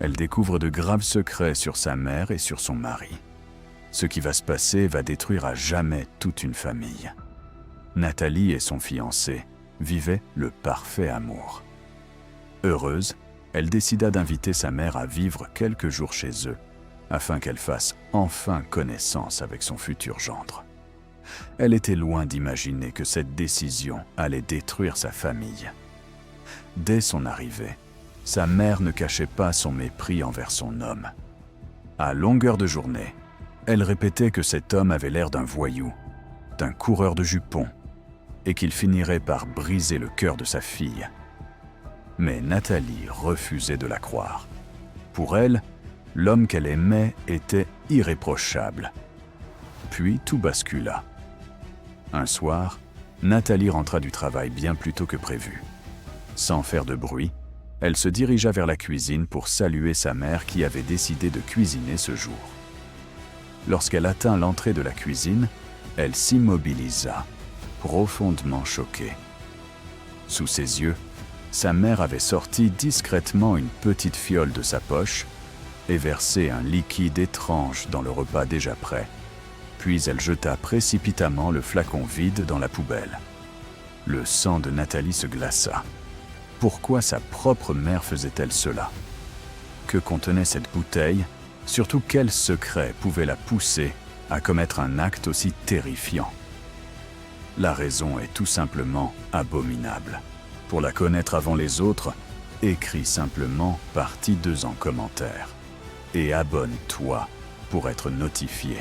Elle découvre de graves secrets sur sa mère et sur son mari. Ce qui va se passer va détruire à jamais toute une famille. Nathalie et son fiancé vivaient le parfait amour. Heureuse, elle décida d'inviter sa mère à vivre quelques jours chez eux, afin qu'elle fasse enfin connaissance avec son futur gendre. Elle était loin d'imaginer que cette décision allait détruire sa famille. Dès son arrivée, sa mère ne cachait pas son mépris envers son homme. À longueur de journée, elle répétait que cet homme avait l'air d'un voyou, d'un coureur de jupons, et qu'il finirait par briser le cœur de sa fille. Mais Nathalie refusait de la croire. Pour elle, l'homme qu'elle aimait était irréprochable. Puis tout bascula. Un soir, Nathalie rentra du travail bien plus tôt que prévu. Sans faire de bruit, elle se dirigea vers la cuisine pour saluer sa mère qui avait décidé de cuisiner ce jour. Lorsqu'elle atteint l'entrée de la cuisine, elle s'immobilisa, profondément choquée. Sous ses yeux, sa mère avait sorti discrètement une petite fiole de sa poche et versé un liquide étrange dans le repas déjà prêt. Puis elle jeta précipitamment le flacon vide dans la poubelle. Le sang de Nathalie se glaça. Pourquoi sa propre mère faisait-elle cela? Que contenait cette bouteille? Surtout quel secret pouvait la pousser à commettre un acte aussi terrifiant? La raison est tout simplement abominable. Pour la connaître avant les autres, écris simplement partie 2 en commentaire. Et abonne-toi pour être notifié.